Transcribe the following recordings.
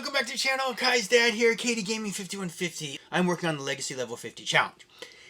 welcome back to the channel. Kai's dad here, Katie Gaming 5150. I'm working on the Legacy Level 50 Challenge.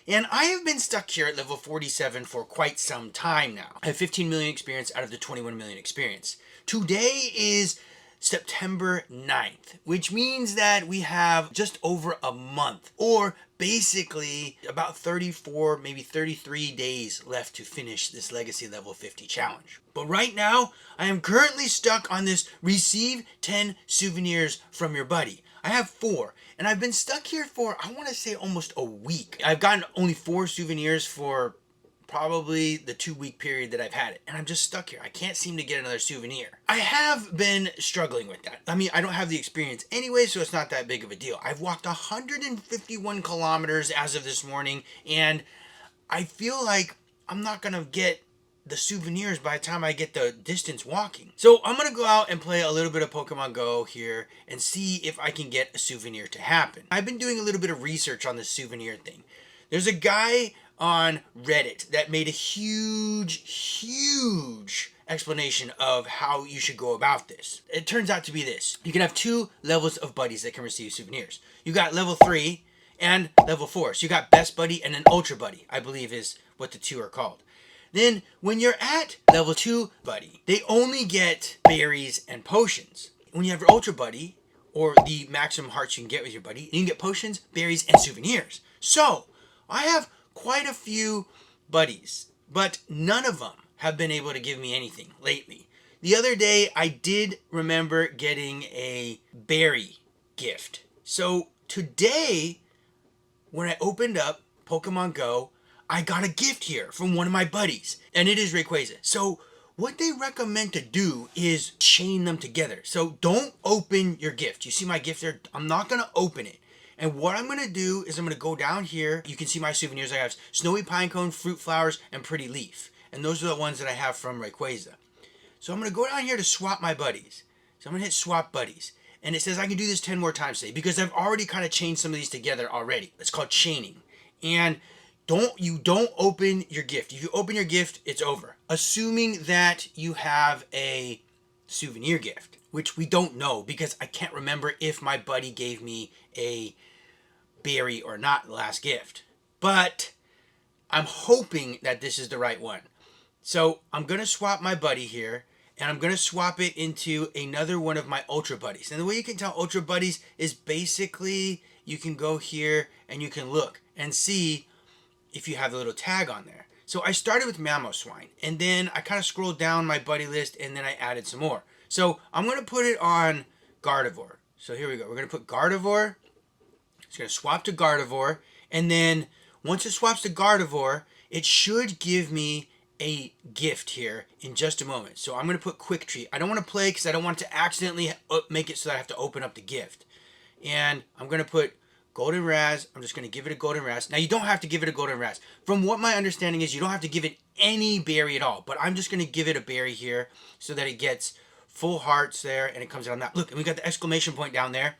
And I have been stuck here at level 47 for quite some time now. I have 15 million experience out of the 21 million experience. Today is September 9th, which means that we have just over a month, or basically about 34, maybe 33 days left to finish this Legacy Level 50 challenge. But right now, I am currently stuck on this receive 10 souvenirs from your buddy. I have 4, and I've been stuck here for, I want to say, almost a week. I've gotten only 4 souvenirs for probably the 2-week period that I've had it, and I'm just stuck here. I can't seem to get another souvenir. I have been struggling with that. I mean, I don't have the experience anyway, so it's not that big of a deal. I've walked 151 kilometers as of this morning, and I feel like I'm not gonna get the souvenirs by the time I get the distance walking. So I'm gonna go out and play a little bit of Pokemon Go here and see if I can get a souvenir to happen. I've been doing a little bit of research on this souvenir thing. There's a guy on Reddit that made a huge explanation of how you should go about this. It turns out to be this. You can have 2 levels of buddies that can receive souvenirs. You got level 3 and level 4. So you got best buddy and an ultra buddy, I believe is what the 2 are called. Then when you're at level 2 buddy, they only get berries and potions. When you have your ultra buddy, or the maximum hearts you can get with your buddy, you can get potions, berries, and souvenirs. So I have quite a few buddies, but none of them have been able to give me anything lately. The other day, I did remember getting a berry gift. So today, when I opened up Pokemon Go, I got a gift here from one of my buddies, and it is Rayquaza. So what they recommend to do is chain them together. So don't open your gift. You see my gift there? I'm not going to open it. And what I'm going to do is I'm going to go down here. You can see my souvenirs. I have Snowy Pinecone, Fruit Flowers, and Pretty Leaf. And those are the ones that I have from Rayquaza. So I'm going to go down here to swap my buddies. So I'm going to hit swap buddies. And it says I can do this 10 more times today because I've already kind of chained some of these together already. It's called chaining. And you don't open your gift. If you open your gift, it's over. Assuming that you have a souvenir gift, which we don't know because I can't remember if my buddy gave me a berry or not last gift. But I'm hoping that this is the right one. So I'm going to swap my buddy here, and I'm going to swap it into another one of my ultra buddies. And the way you can tell ultra buddies is basically you can go here and you can look and see if you have the little tag on there. So I started with Mamoswine, and then I kind of scrolled down my buddy list, and then I added some more. So I'm going to put it on Gardevoir. So here we go. We're going to put Gardevoir. It's going to swap to Gardevoir, and then once it swaps to Gardevoir, it should give me a gift here in just a moment. So I'm going to put Quick Treat. I don't want to play because I don't want to accidentally make it so that I have to open up the gift. And I'm going to put Golden Raz. I'm just going to give it a Golden Raz. Now, you don't have to give it a Golden Raz. From what my understanding is, you don't have to give it any berry at all. But I'm just going to give it a berry here so that it gets full hearts there and it comes out on that. Look, and we got the exclamation point down there.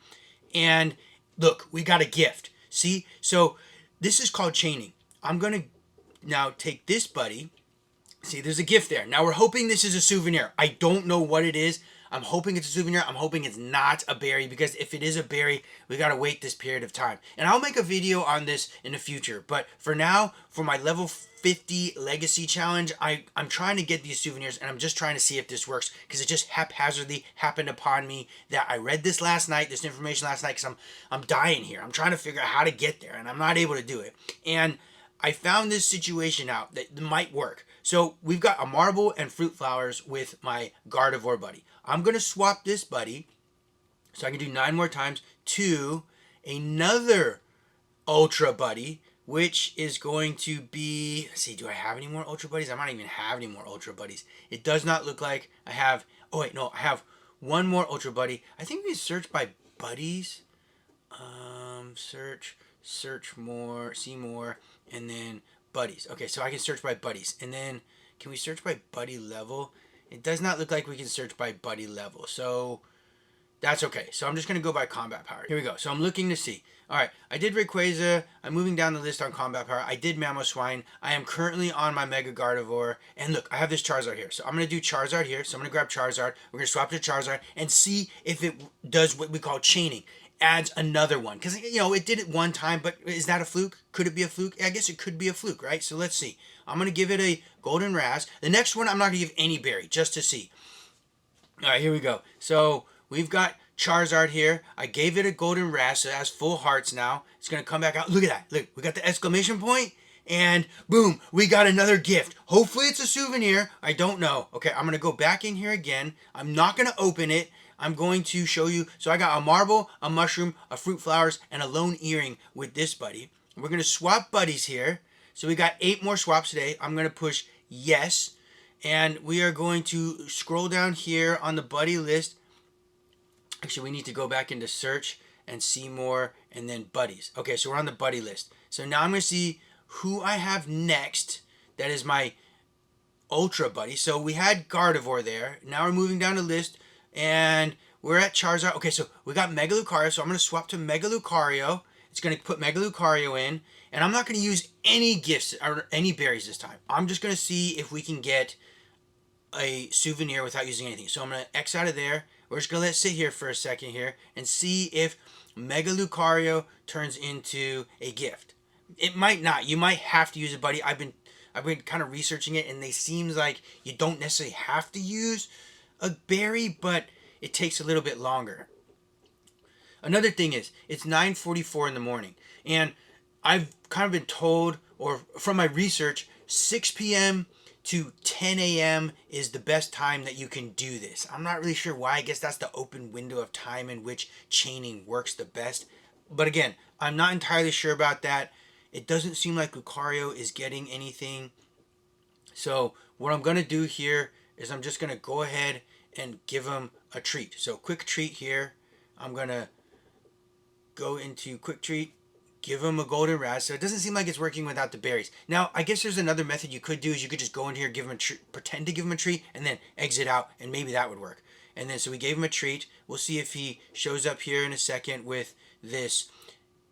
And look, we got a gift. See? So this is called chaining. I'm going to now take this buddy. See, there's a gift there. Now we're hoping this is a souvenir. I don't know what it is. I'm hoping it's a souvenir. I'm hoping it's not a berry, because if it is a berry, we got to wait this period of time. And I'll make a video on this in the future. But for now, for my level 50 Legacy Challenge, I'm trying to get these souvenirs, and I'm just trying to see if this works, because it just haphazardly happened upon me that I read this last night, this information last night, because I'm dying here. I'm trying to figure out how to get there, and I'm not able to do it. And I found this situation out that might work. So we've got a Marble and Fruit Flowers with my Gardevoir buddy. I'm going to swap this buddy, so I can do 9 more times, to another Ultra buddy, which is going to be, let's see, do I have any more Ultra buddies? I might even have any more Ultra buddies. It does not look like I have, oh wait, no, I have one more Ultra buddy. I think we search by buddies. Search more, see more, and then buddies. Okay, so I can search by buddies. And then, can we search by buddy level? It does not look like we can search by buddy level. So That's okay. So I'm just going to go by combat power. Here we go. So I'm looking to see. All right, I did Rayquaza. I'm moving down the list on combat power. I did Mamoswine. I am currently on my Mega Gardevoir. And look, I have this Charizard here. So I'm going to do Charizard here. So I'm going to grab Charizard. We're going to swap to Charizard and see if it does what we call chaining. Adds another one. Because, you know, it did it one time, but is that a fluke? Could it be a fluke? I guess it could be a fluke, right? So let's see. I'm going to give it a Golden Razz. The next one, I'm not going to give any berry, just to see. All right, here we go. So we've got Charizard here. I gave it a Golden Razz, so it has full hearts now. It's going to come back out. Look at that. Look, we got the exclamation point, and boom, we got another gift. Hopefully it's a souvenir. I don't know. Okay, I'm going to go back in here again. I'm not going to open it. I'm going to show you. So I got a marble, a mushroom, a fruit flowers, and a lone earring with this buddy. We're going to swap buddies here. So we got 8 more swaps today. I'm going to push yes. And we are going to scroll down here on the buddy list. Actually, we need to go back into search and see more and then buddies. Okay, so we're on the buddy list. So now I'm going to see who I have next. That is my Ultra buddy. So we had Gardevoir there. Now we're moving down the list and we're at Charizard. Okay, so we got Mega Lucario. So I'm going to swap to Mega Lucario. It's going to put Mega Lucario in. And I'm not going to use any gifts or any berries this time. I'm just going to see if we can get a souvenir without using anything. So I'm going to X out of there. We're just going to let it sit here for a second here and see if Mega Lucario turns into a gift. It might not. You might have to use a buddy. I've been kind of researching it, and it seems like you don't necessarily have to use a berry, but it takes a little bit longer. Another thing is, it's 9:44 in the morning, and I've kind of been told, or from my research, 6 p.m. to 10 a.m. is the best time that you can do this. I'm not really sure why. I guess that's the open window of time in which chaining works the best. But again, I'm not entirely sure about that. It doesn't seem like Lucario is getting anything. So what I'm going to do here is I'm just going to go ahead and give him a treat. So quick treat here. I'm going to go into quick treat. Give him a Golden Razz. So it doesn't seem like it's working without the berries. Now, I guess there's another method you could do is you could just go in here, give him a treat, pretend to give him a treat, and then exit out, and maybe that would work. And then, so we gave him a treat. We'll see if he shows up here in a second with this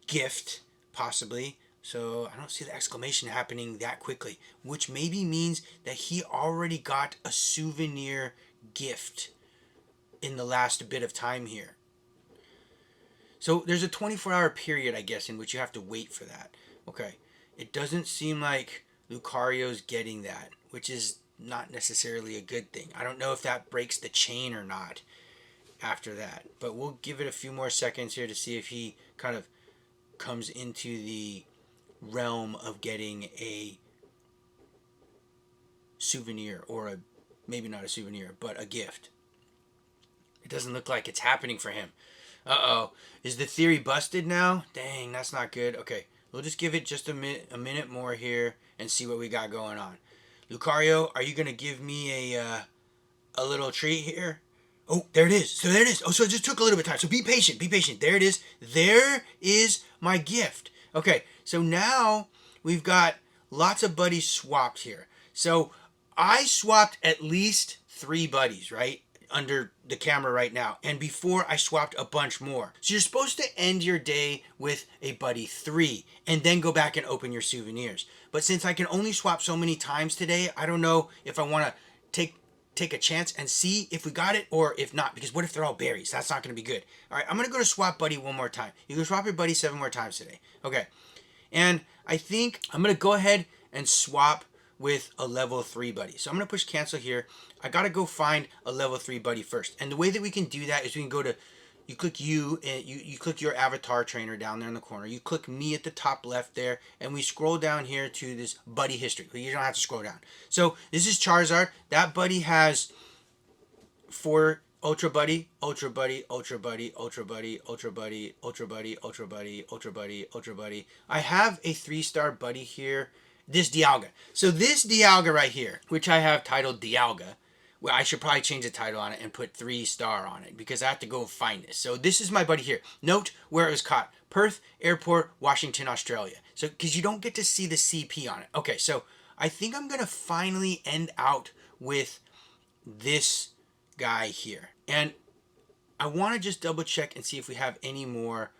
gift, possibly. So I don't see the exclamation happening that quickly, which maybe means that he already got a souvenir gift in the last bit of time here. So there's a 24-hour period, I guess, in which you have to wait for that. Okay. It doesn't seem like Lucario's getting that, which is not necessarily a good thing. I don't know if that breaks the chain or not after that. But we'll give it a few more seconds here to see if he kind of comes into the realm of getting a souvenir, or a maybe not a souvenir, but a gift. It doesn't look like it's happening for him. Uh-oh. Is the theory busted now? Dang, that's not good. Okay, we'll just give it just a minute more here and see what we got going on. Lucario, are you going to give me a little treat here? Oh, there it is. So there it is. Oh, so it just took a little bit of time. So be patient. Be patient. There it is. There is my gift. Okay, so now we've got lots of buddies swapped here. So I swapped at least 3 buddies, right? Under the camera right now, and before I swapped a bunch more. So you're supposed to end your day with a buddy 3 and then go back and open your souvenirs. But since I can only swap so many times today, I don't know if I want to take a chance and see if we got it or if not, because what if they're all berries? That's not going to be good. All right, I'm going to go to swap buddy one more time. You can swap your buddy 7 more times today. Okay, and I think I'm going to go ahead and swap with a level 3 buddy. So I'm going to push cancel here. I got to go find a level 3 buddy first. And the way that we can do that is we can go to, you click you, and you click your avatar trainer down there in the corner. You click me at the top left there, and we scroll down here to this buddy history. You don't have to scroll down. So this is Charizard. That buddy has 4 Ultra Buddy, Ultra Buddy, Ultra Buddy, Ultra Buddy, Ultra Buddy, Ultra Buddy, Ultra Buddy, Ultra Buddy, Ultra Buddy. I have a 3-star buddy here. This Dialga. So this Dialga right here, which I have titled Dialga, well, I should probably change the title on it and put 3-star on it because I have to go find this. So this is my buddy here. Note where it was caught. Perth Airport, Washington, Australia. So because you don't get to see the CP on it. Okay, so I think I'm going to finally end out with this guy here. And I want to just double check and see if we have any more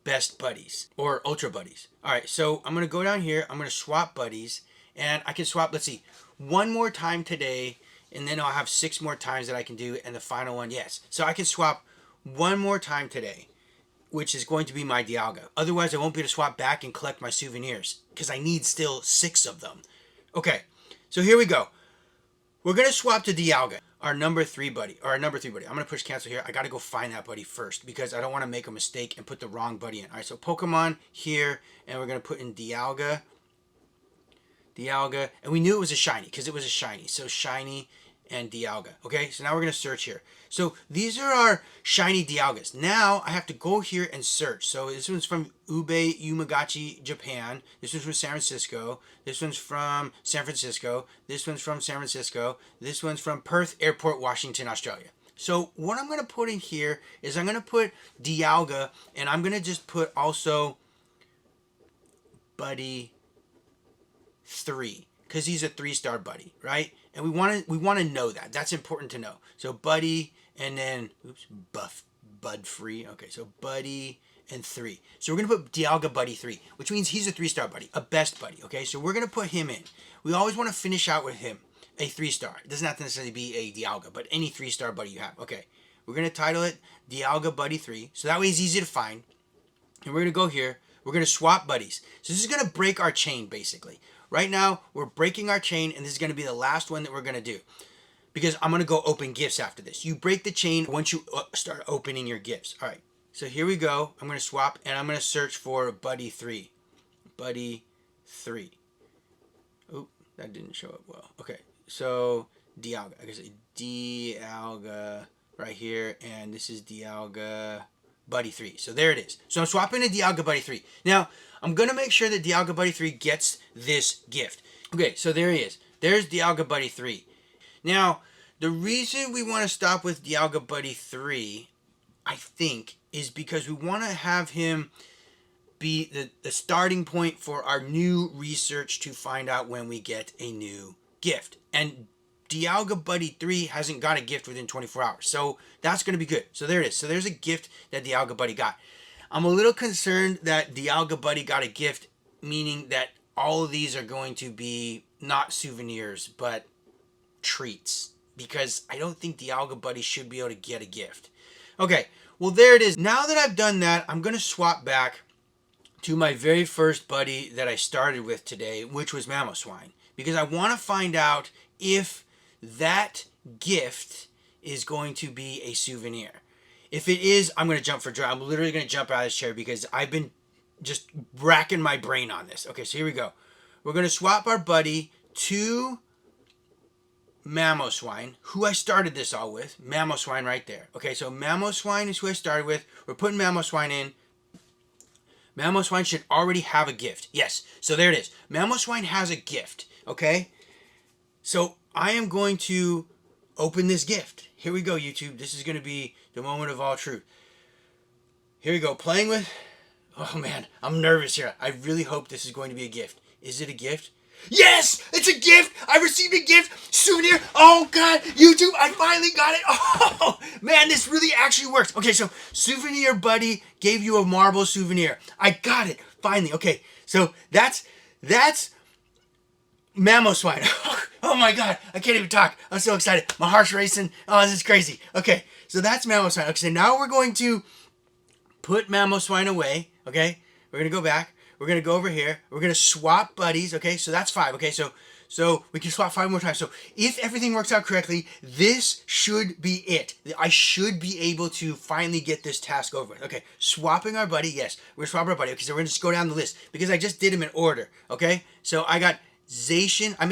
best buddies or ultra buddies. All right, so I'm going to go down here. I'm going to swap buddies, and I can swap, let's see, one more time today, and then I'll have 6 more times that I can do, and the final one, yes. So I can swap one more time today, which is going to be my Dialga. Otherwise, I won't be able to swap back and collect my souvenirs because I need still 6 of them. Okay, so here we go. We're going to swap to Dialga, our number 3 buddy. I'm going to push cancel here. I got to go find that buddy first because I don't want to make a mistake and put the wrong buddy in. All right, so Pokemon here, and we're going to put in Dialga. And we knew it was a shiny because it was a shiny. So shiny and Dialga. Okay, so now we're going to search here. So these are our shiny Dialgas. Now I have to go here and search. So this one's from Ube Umagachi, Japan. This one's from San Francisco. This one's from San Francisco. This one's from San Francisco. This one's from Perth Airport, Washington, Australia. So what I'm going to put in here is I'm going to put Dialga, and I'm going to just put also Buddy 3 because he's a 3-star buddy, right? And we want to know that. That's important to know. So Buddy, and then Bud free. Okay, so Buddy and 3. So we're gonna put Dialga Buddy 3, which means he's a 3-star buddy, a best buddy. Okay, so we're gonna put him in. We always want to finish out with him, a 3-star. It doesn't have to necessarily be a Dialga, but any 3-star buddy you have. Okay, we're gonna title it Dialga Buddy 3, so that way it's easy to find. And we're gonna go here. We're gonna swap buddies. So this is gonna break our chain basically. Right now, we're breaking our chain, and this is going to be the last one that we're going to do. Because I'm going to go open gifts after this. You break the chain once you start opening your gifts. All right, so here we go. I'm going to swap, and I'm going to search for Buddy 3. Buddy 3. Oh, that didn't show up well. Okay, so Dialga. I guess Dialga right here, and this is Dialga Buddy 3. So there it is. So I'm swapping to Dialga Buddy 3. Now, I'm going to make sure that Dialga Buddy 3 gets this gift. Okay, so there he is. There's Dialga Buddy 3. Now, the reason we want to stop with Dialga Buddy 3, I think, is because we want to have him be the starting point for our new research to find out when we get a new gift. And Dialga Buddy 3 hasn't got a gift within 24 hours. So that's going to be good. So there it is. So there's a gift that Dialga Buddy got. I'm a little concerned that Dialga Buddy got a gift, meaning that all of these are going to be not souvenirs, but treats. Because I don't think Dialga Buddy should be able to get a gift. Okay, well there it is. Now that I've done that, I'm going to swap back to my very first buddy that I started with today, which was Mamoswine. Because I want to find out if that gift is going to be a souvenir. If it is, I'm going to jump for joy. I'm literally going to jump out of this chair because I've been just racking my brain on this. Okay, so here we go. We're going to swap our buddy to Mamoswine, who I started this all with. Mamoswine right there. Okay, so Mamoswine is who I started with. We're putting Mamoswine in. Mamoswine should already have a gift. Yes, so there it is. Mamoswine has a gift, okay? So I am going to open this gift. Here we go, YouTube. This is going to be the moment of all truth. Here we go. Playing with... Oh, man. I'm nervous here. I really hope this is going to be a gift. Is it a gift? Yes! It's a gift! I received a gift! Souvenir! Oh, God! YouTube, I finally got it! Oh, man, this really actually works. Okay, so Souvenir Buddy gave you a marble souvenir. I got it! Finally. Okay, so that's Mamoswine. Oh my God, I can't even talk. I'm so excited. My heart's racing. Oh, this is crazy. Okay, so that's Mamoswine. Okay, so now we're going to put Mamoswine away. Okay, we're going to go back. We're going to go over here. We're going to swap buddies. Okay, so that's 5. Okay, so we can swap 5 more times. So if everything works out correctly, this should be it. I should be able to finally get this task over with. Okay, swapping our buddy. Yes, we're swapping our buddy. Okay, so we're going to just go down the list because I just did them in order. Okay, so I got Zacian. I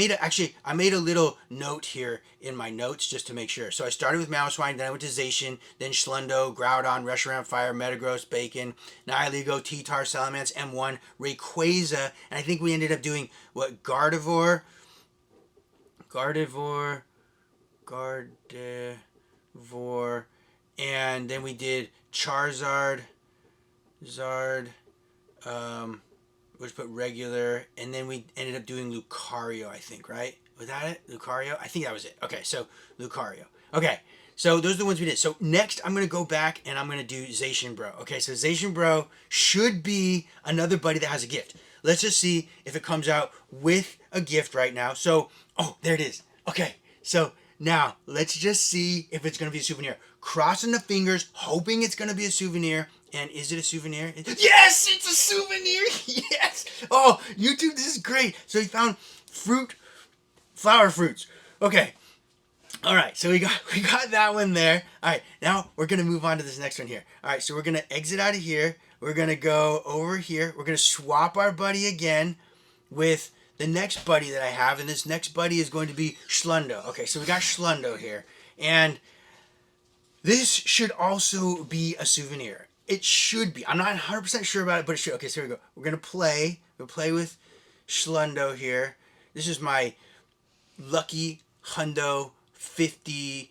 made a little note here in my notes just to make sure. So I started with Mamoswine, then I went to Zacian, then Schlundo, Groudon, Reshiram Fire, Metagross, Bacon, Nihilego, T-Tar, Salamence, M1, Rayquaza, and I think we ended up doing what? Gardevoir, and then we did Charizard, which put regular, and then we ended up doing Lucario, I think, right? Was that it? Lucario? I think that was it. Okay, so Lucario. Okay, So those are the ones we did. So next I'm going to go back and I'm going to do Zacian Bro. Okay, so Zacian Bro should be another buddy that has a gift. Let's just see if it comes out with a gift right now. So, oh, there it is. Okay, so now let's just see if it's going to be a souvenir. Crossing the fingers, hoping it's going to be a souvenir. And is it a souvenir? Yes, it's a souvenir. Yes. Oh, YouTube, this is great. So he found flower fruits. Okay. All right, so we got that one there. All right, now we're gonna move on to this next one here. All right, so we're gonna exit out of here. We're gonna go over here. We're gonna swap our buddy again with the next buddy that I have, and this next buddy is going to be Schlundo. Okay, so we got Schlundo here, and this should also be a souvenir. It should be. I'm not 100% sure about it, but it should. Okay, so here we go. We're gonna play. We'll play with Schlundo here. This is my lucky hundo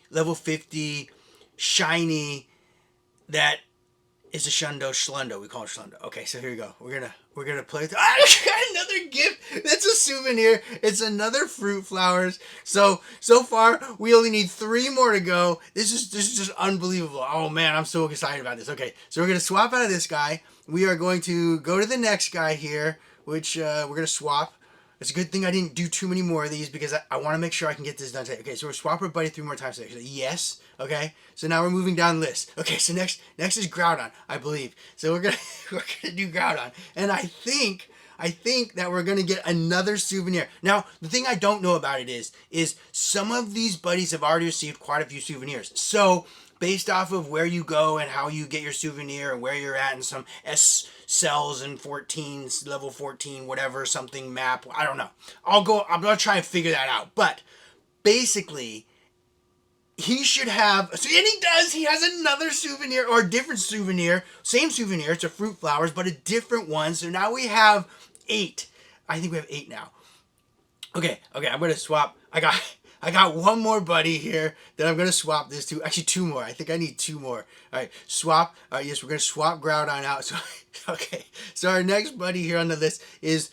level 50 shiny that is a Schlundo. We call it Schlundo. Okay, so here we go. We're gonna play with it. I got another gift. That's a souvenir. It's another fruit flowers. So far we only need 3 more to go. This is just unbelievable. Oh man, I'm so excited about this. Okay, so we're gonna swap out of this guy. We are going to go to the next guy here, which we're gonna swap. It's a good thing I didn't do too many more of these because I want to make sure I can get this done today. Okay, so we're swap our buddy 3 more times today. Yes. Okay. So now we're moving down the list. Okay, so next is Groudon, I believe. So we're gonna do Groudon, and I think that we're gonna get another souvenir. Now the thing I don't know about it is some of these buddies have already received quite a few souvenirs. So based off of where you go and how you get your souvenir and where you're at in some S cells and 14s, level 14, whatever, something map. I don't know. I'm going to try and figure that out. But basically, he should have, so, and he does, he has another souvenir or a different souvenir. Same souvenir, it's a fruit flowers, but a different one. So now we have 8. I think we have 8 now. Okay, I'm going to swap. I got one more buddy here that I'm going to swap this to. Actually, 2 more. I think I need 2 more. All right, swap. All right, yes, we're going to swap Groudon out. So, okay. So our next buddy here on the list is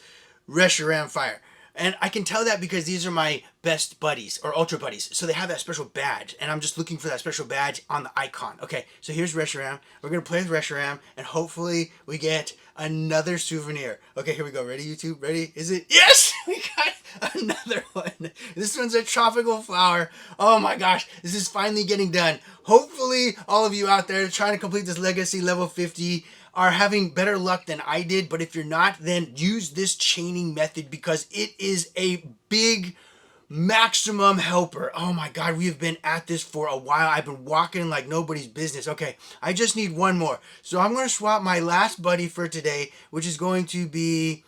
Reshiram Fire. And I can tell that because these are my best buddies or ultra buddies. So they have that special badge. And I'm just looking for that special badge on the icon. Okay, so here's Reshiram. We're going to play with Reshiram. And hopefully we get another souvenir. Okay, here we go. Ready, YouTube? Ready? Is it? Yes! We got another one. This one's a tropical flower. Oh my gosh, this is finally getting done. Hopefully all of you out there trying to complete this legacy level 50 are having better luck than I did. But if you're not, then use this chaining method because it is a big maximum helper. Oh my god, we have been at this for a while. I've been walking like nobody's business. Okay, I just need 1 more. So I'm going to swap my last buddy for today, which is going to be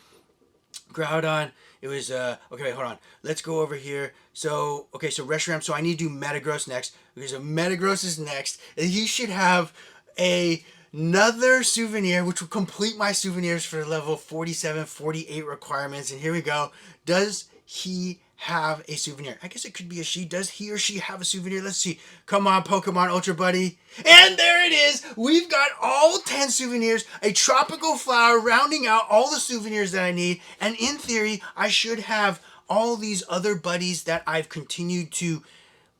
Groudon. It was, okay, wait, hold on. Let's go over here. So, okay, so Reshiram. So I need to do Metagross next. Okay, so Metagross is next. And he should have another souvenir, which will complete my souvenirs for level 47, 48 requirements. And here we go. Does he have a souvenir? I guess it could be a she. Does he or she have a souvenir? Let's see. Come on, Pokemon Ultra Buddy. And there it is. We've got all 10 souvenirs, a tropical flower rounding out all the souvenirs that I need. And in theory, I should have all these other buddies that I've continued to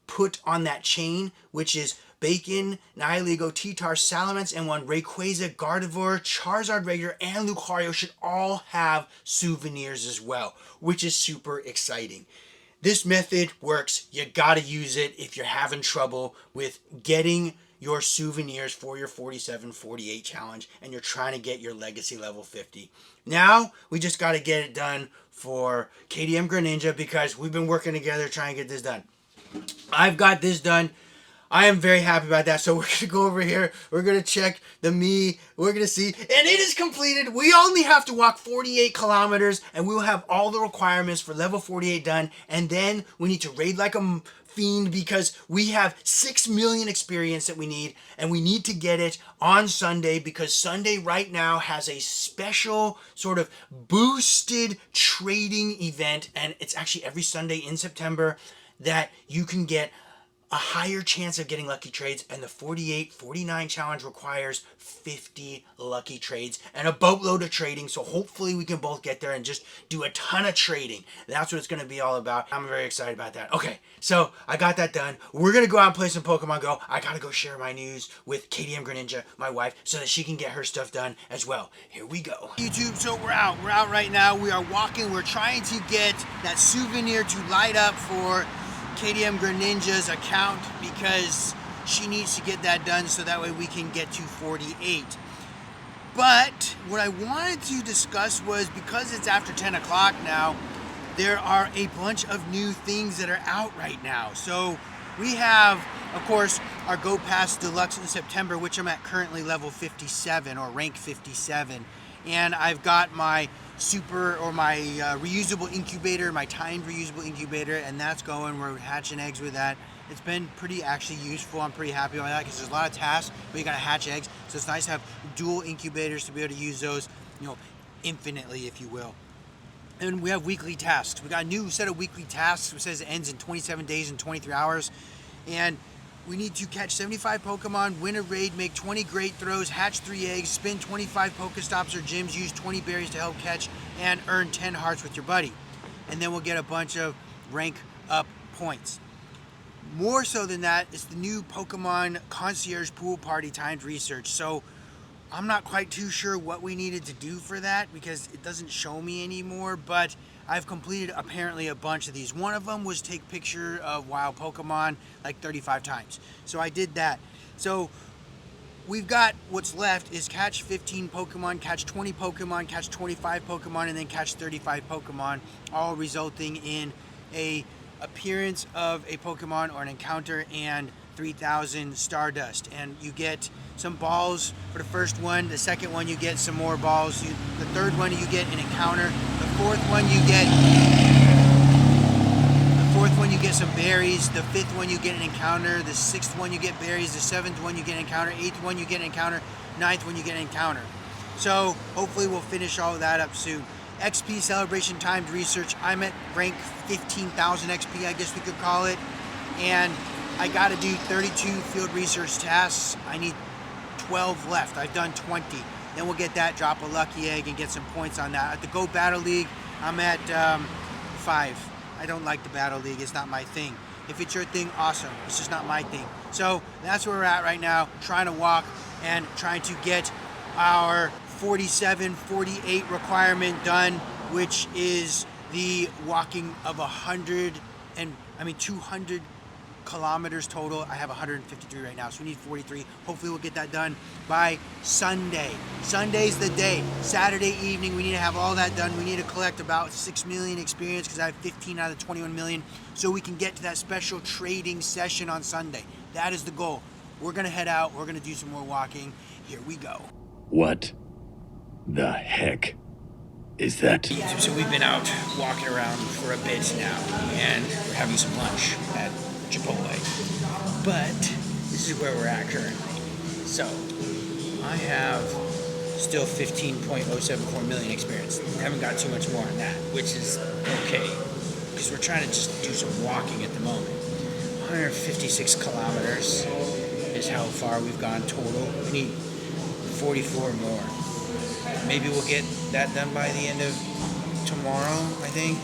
put on that chain, which is Bacon, Nihilego, T-Tar, Salamence, and one Rayquaza, Gardevoir, Charizard Regular, and Lucario should all have souvenirs as well, which is super exciting. This method works. You gotta use it if you're having trouble with getting your souvenirs for your 47, 48 challenge and you're trying to get your legacy level 50. Now, we just gotta get it done for KDM Greninja because we've been working together trying to get this done. I've got this done. I am very happy about that. So we're going to go over here. We're going to check the me. We're going to see. And it is completed. We only have to walk 48 kilometers and we'll have all the requirements for level 48 done. And then we need to raid like a fiend because we have 6 million experience that we need. And we need to get it on Sunday because Sunday right now has a special sort of boosted trading event. And it's actually every Sunday in September that you can get a higher chance of getting lucky trades, and the 48-49 challenge requires 50 lucky trades and a boatload of trading. So hopefully we can both get there and just do a ton of trading. That's what it's going to be all about. I'm very excited about that. Okay, so I got that done. We're going to go out and play some Pokemon Go. I got to go share my news with KDM Greninja, my wife, so that she can get her stuff done as well. Here we go. YouTube, so we're out. We're out right now. We are walking. We're trying to get that souvenir to light up for KDM Greninja's account because she needs to get that done so that way we can get to 48. But what I wanted to discuss was, because it's after 10 o'clock now, there are a bunch of new things that are out right now. So we have, of course, our Go Pass Deluxe in September, which I'm at currently level 57 or rank 57. And I've got my reusable incubator, my timed reusable incubator, and that's going. We're hatching eggs with that. It's been pretty actually useful. I'm pretty happy with that because there's a lot of tasks, but you gotta hatch eggs. So it's nice to have dual incubators to be able to use those, infinitely, if you will. And we have weekly tasks. We got a new set of weekly tasks. It says it ends in 27 days and 23 hours. And we need to catch 75 Pokemon, win a raid, make 20 great throws, hatch 3 eggs, spin 25 Pokestops or gyms, use 20 berries to help catch, and earn 10 hearts with your buddy. And then we'll get a bunch of rank up points. More so than that, it's the new Pokemon Concierge Pool Party timed research. So I'm not quite too sure what we needed to do for that because it doesn't show me anymore, but I've completed apparently a bunch of these. One of them was take picture of wild Pokemon like 35 times. So I did that. So we've got what's left is catch 15 Pokemon, catch 20 Pokemon, catch 25 Pokemon, and then catch 35 Pokemon, all resulting in a appearance of a Pokemon or an encounter and 3,000 Stardust. And you get some balls for the first one. The second one you get some more balls. The third one you get an encounter. The fourth one you get some berries. The fifth one you get an encounter. The sixth one you get berries. The seventh one you get an encounter. Eighth one you get an encounter. Ninth one you get an encounter. So hopefully we'll finish all of that up soon. XP celebration timed research. I'm at rank 15,000 XP, I guess we could call it. And I got to do 32 field research tasks. I need 12 left. I've done 20. Then we'll get that, drop a lucky egg, and get some points on that. At the Go Battle League, I'm at 5. I don't like the Battle League. It's not my thing. If it's your thing, awesome. It's just not my thing. So that's where we're at right now, trying to walk and trying to get our 47, 48 requirement done, which is the walking of 200 kilometers total. I have 153 right now, so we need 43. Hopefully we'll get that done by Sunday. Sunday's the day. Saturday evening, we need to have all that done. We need to collect about 6 million experience because I have 15 out of the 21 million, so we can get to that special trading session on Sunday. That is the goal. We're gonna head out. We're gonna do some more walking. Here we go. What the heck is that? So we've been out walking around for a bit now, and we're having some lunch at Chipotle. But this is where we're at currently. So I have still 15.074 million experience. I haven't got too much more on that, which is okay, because we're trying to just do some walking at the moment. 156 kilometers is how far we've gone total. We need 44 more. Maybe we'll get that done by the end of tomorrow, I think.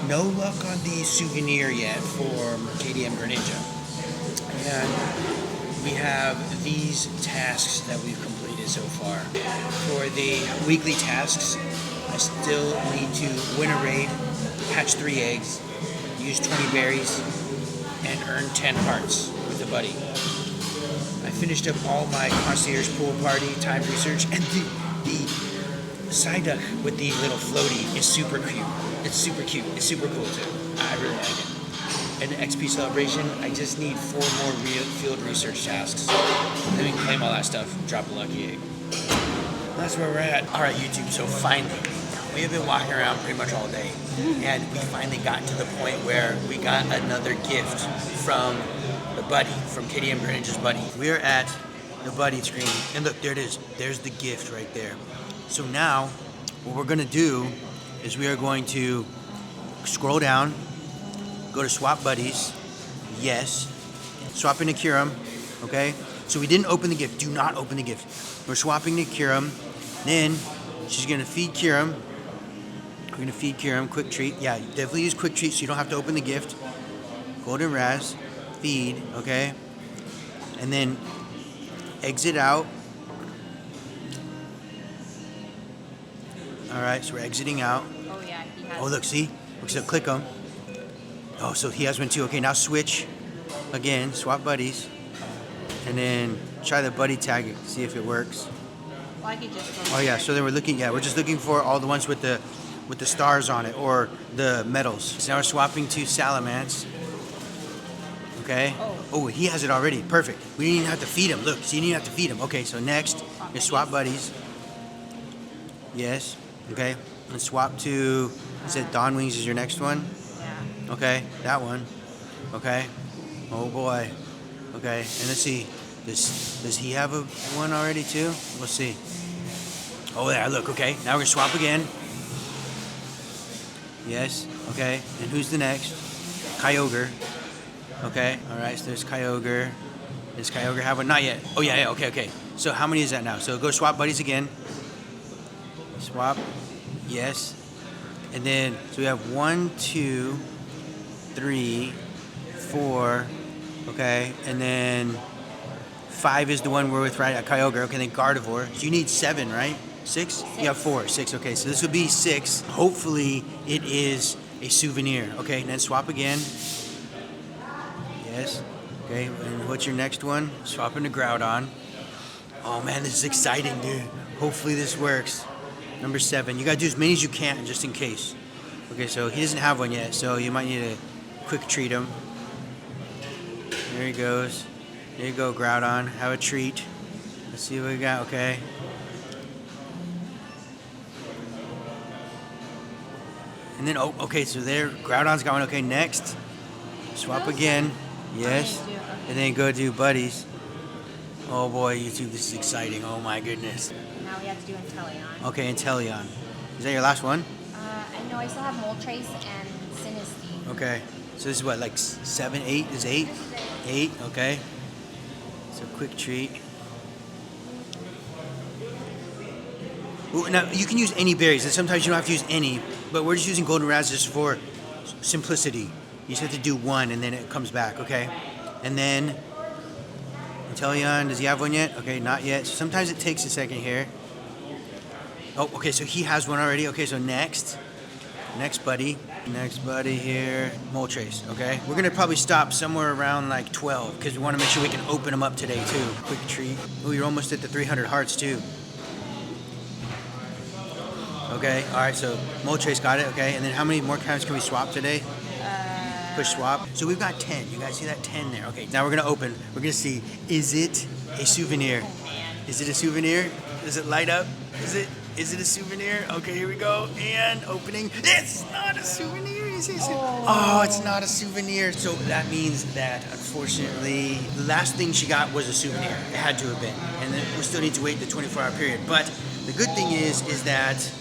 No luck on the souvenir yet for KDM Greninja. And we have these tasks that we've completed so far. For the weekly tasks, I still need to win a raid, hatch 3 eggs, use 20 berries, and earn 10 hearts with a buddy. I finished up all my concierge pool party time research, and the side duck with the little floaty is super cute. It's super cute. It's super cool too. I really like it. And the XP celebration, I just need 4 more field research tasks. Then we can claim all that stuff and drop a lucky egg. That's where we're at. All right, YouTube, so finally, we have been walking around pretty much all day, and we finally got to the point where we got another gift from the buddy, from KDM Greninja's buddy. We're at the buddy screen, and look, there it is. There's the gift right there. So now, what we're gonna do is we are going to scroll down, go to swap buddies, yes, swapping to Curum, okay? So we didn't open the gift. Do not open the gift. We're swapping to Curum. Then she's gonna feed Curum. We're gonna feed Curum, quick treat. Yeah, definitely use quick treat so you don't have to open the gift. Golden Raz, feed, okay? And then exit out. All right, so we're exiting out. Oh yeah, he has. Oh, look, see? Okay, so click them. Oh, so he has one too. Okay, now switch again, swap buddies, and then try the buddy tag, see if it works. Well, I could just go Oh yeah, there. so then we're just looking for all the ones with the stars on it or the medals. So now we're swapping to Salamence. Okay. Oh, he has it already. Perfect. We didn't even have to feed him. Look, so you didn't even have to feed him. Okay, so next is swap buddies. Yes. Okay. And swap to, is it Dawn Wings is your next one? Yeah. Okay, that one. Okay. Oh boy. Okay, and let's see. Does he have one already too? We'll see. Oh yeah, look, okay. Now we're gonna swap again. Yes, okay. And who's the next? Kyogre. Okay, alright, so there's Kyogre. Does Kyogre have one? Not yet. Oh yeah, okay. So how many is that now? So go swap buddies again. Swap. Yes. And then, so we have 1, 2, 3, 4. Okay. And then 5 is the one we're with, right? At Kyogre. Okay, then Gardevoir. So you need 7, right? 6? You have 4. 6. Okay, so this would be 6. Hopefully it is a souvenir. Okay, and then swap again. Yes. Okay, and what's your next one? Swap into Groudon. Oh man, this is exciting, dude. Hopefully this works. Number 7. You gotta do as many as you can, just in case. Okay, so he doesn't have one yet, so you might need to quick treat him. There he goes. There you go, Groudon. Have a treat. Let's see what we got. Okay. And then, oh, okay, so there, Groudon's got one. Okay, next. Swap again. Yes. And then go do buddies. Oh boy, YouTube, this is exciting. Oh my goodness. Now we have to do Inteleon. Okay, Inteleon. Is that your last one? I know I still have Moltres and Sinistea. Okay. So this is what, like 7, 8? Is 8? 8, okay. So quick treat. Ooh, now, you can use any berries, and sometimes you don't have to use any, but we're just using Golden Raz just for simplicity. You just have to do one, and then it comes back, okay? And then, Inteleon, does he have one yet? Okay, not yet. So sometimes it takes a second here. Oh, okay, so he has one already. Okay, so next buddy. Next buddy here, Moltres, okay? We're gonna probably stop somewhere around like 12, because we wanna make sure we can open them up today too. Quick treat. Oh, you're almost at the 300 hearts too. Okay, all right, so Moltres got it, okay? And then how many more times can we swap today? Push swap. So we've got 10. You guys see that 10 there? Okay, now we're gonna open. We're gonna see, is it a souvenir? Is it a souvenir? Does it light up? Is it a souvenir? Okay, here we go. And opening. It's not a souvenir. Oh, it's not a souvenir. So that means that, unfortunately, the last thing she got was a souvenir. It had to have been. And then we still need to wait the 24-hour period. But the good thing is that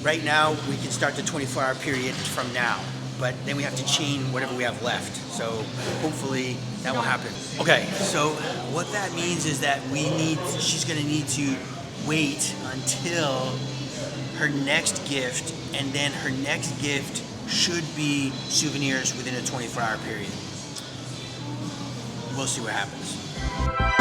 right now we can start the 24-hour period from now. But then we have to chain whatever we have left. So hopefully that will happen. Okay, so what that means is that she's gonna need to wait until her next gift, and then her next gift should be souvenirs within a 24-hour period. We'll see what happens.